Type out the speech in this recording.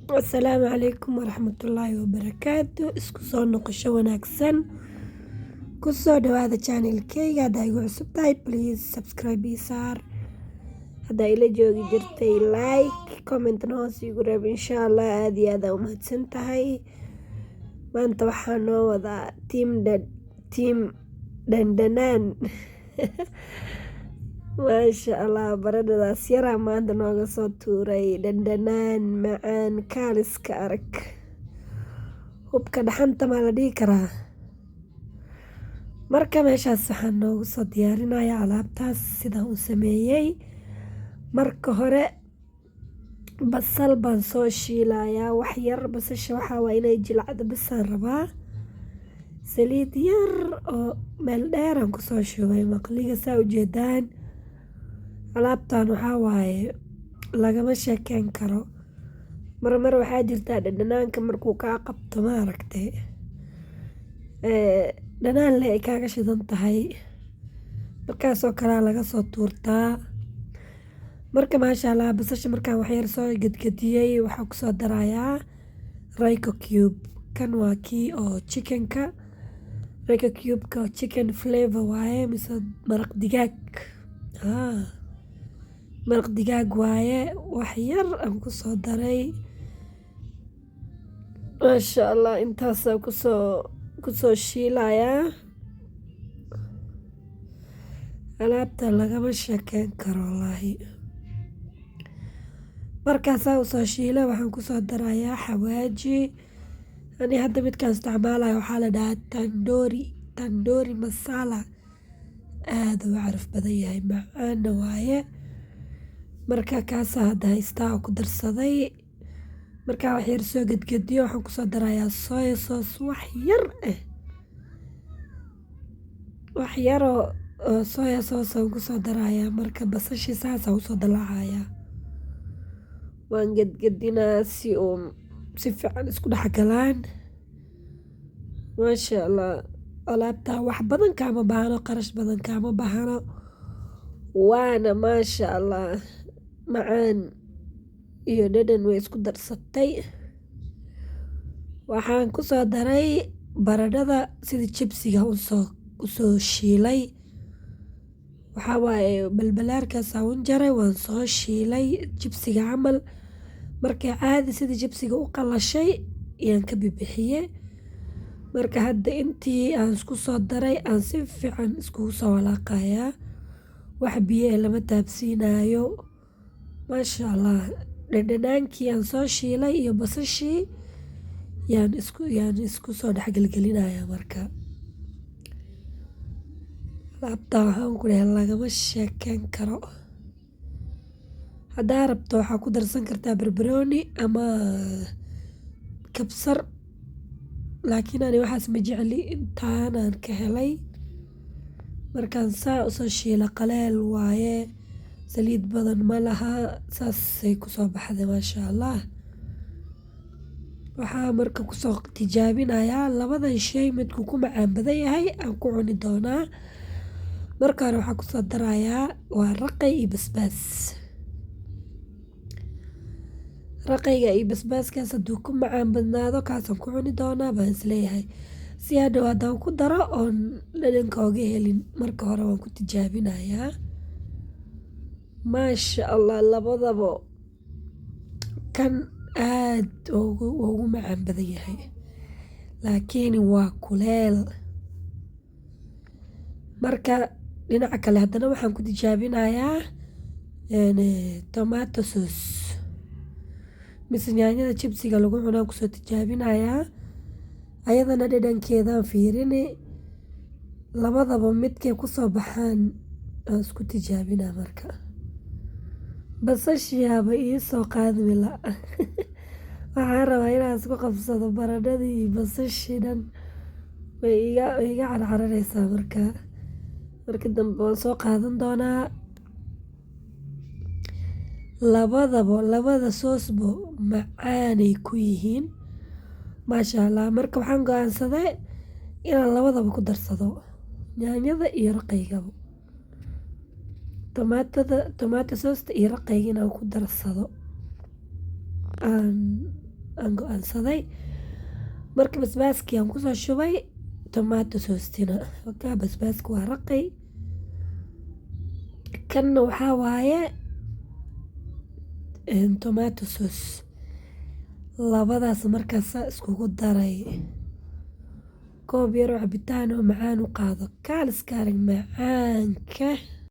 Asalaamu calaykum waraxmatullaahi wabarakaatu. Isku soo noqosho wanaagsan. Ku soo dhawaada channelkayga. Haddaa igu cusub tahay please subscribe ii saar. Haddaa ila joogi jirtay like comment hoos igu reeb insha Allah. Aad iyo aad u mahadsan tahay. Maanta waxaa noo wadaa team dandanaan. maasha Allah, baradhadaas yaraa maanta nooga soo tuuray dandanaan macaan kaaliska arag. Hubka dhaxanta maa la dhihi karaa. Marka meeshaas waxaan noogu soo diyaarinayaa alaabtaas sidaan u sameeyey. Marka hore basal baan soo shiilayaa wax yar. Basasha waxaa waa inay jilcada bisaan rabaa. Saliid yar oo meel dheer aan kusoo shubay maqliga saa u jeedaan. Alaabtaan waxaa waaye lagama sheekeyn karo. Mar waxaa jirtaa dhadhanaanka markuu kaa qabto ma aragtay. Dhanaan le ay kaaga shidan tahay. Markaasoo kalaa laga soo tuurtaa. Marka maasha Allah basasha markaan wax yar soo gadgadiyey waxaa kusoo darayaa Royco Cube. Kan waa kii oo chickenka. Royco Cube-ka oo chicken flavor waaye mise maraq digaag. Maraq digaag waaye wax yar aan kusoo daray. Maasha Allah intaasaan kusoo shiilayaa. Alaabta lagama sheekeyn karo wallaahi. Markaasaa usoo shiilay waxaan kusoo darayaa xawaaji. Ani hadda midkaan isticmaalayo waxaa la dhahaa tandoori masala. Aad u caraf badan yahay macaana waaye. Marka kaasaa hadda haystaa oo ku darsaday. Markaa wax yar soo gadgadiyo waxaan kusoo darayaa soy sauce wax yar wax yaroo soya sauce aan kusoo darayaa. Marka basashii saasaan usoo dalacayaa. Waan gadgadinaa si fiican isku dhex galaan. Maasha Allah alaabtaa wax badan kaama baahno, qarash badan kaama baahno. Waana maasha Allah macaan iyo dhadhan way isku darsatay. Waxaan kusoo daray baradhada sida jibsiga usoo shiilay. waxaa waaye balbalaarkaas aan jaray waan soo shiilay jibsiga camal. Markay caadi sida jibsiga u qalashay ayaan ka bibixiyey. Marka hadda intii aan isku soo daray aan si fiican iskugu soo walaaqayaa. Wax biyo lama taabsiinayo. Maasha Allah dhadhanaankii aan soo shiilay iyo basashii yaan isku soo dhexgelgelinayaa marka. Alaabta waxaan ku leeyahay lagama sheekeyn karo. Haddaa rabto waxaa ku darsan kartaa barbarooni ama kabsar. Laakiin ani waxaas ma jecli intaanaan ka helay. Markaan saa usoo shiila qaleel waaye. Saliid badan ma laha. Saasay kusoo baxday maasha Allah. Waxaa marka kusoo tijaabinayaa labadan shay midku ku macaan badan yahay aan ku cuni doonaa. Marka hore waxaa kusoo darayaa waa raqay iyo basbaas. Raqayga iyo basbaaskaas hadduu ku macaan badnaado kaasaan ku cuni doonaa baan isleeyahay. Si hadhow haddaan ku daro oon dhadhanka oga helin marka hore waan ku tijaabinayaa. Maasha Allah labadaba kan aad ugu macaan badan yahay. Laakiin waa kuleel. Marka dhinaca kale haddana waxaan ku tijaabinayaa tomato sauce. Mise yaanyada jibsiga lagu cunaan kusoo tijaabinayaa. Ayadana dhadhankeedaan fiirini. Labadaba midkay kusoo baxaan aan isku tijaabinaa marka. Basashiyaaba ii soo qaadmi la. Waxaan rabaa inaan isku qabsado baradhadii iyo basashii dhan. Way iga carcararaysaa marka. Marka dambe waan soo qaadan doonaa. Labada soosbo macaanay ku yihiin. Maasha Allah marka waxaan go'aansaday inaan labadaba ku darsado. Yaanyada iyo raqaygaba. tomato sauce iyo raqayga inaan ku darsado aan aan go'aansaday. Marka basbaaskii aan kusoo shubay tomato soostina. Markaa basbaaska waa raqay. Kanna waxaa waaye tomato sauce. Labadaas markaas iskugu daray. Koob yar oo cabitaan oo macaan u qaado. Kaaliska arag macaanka.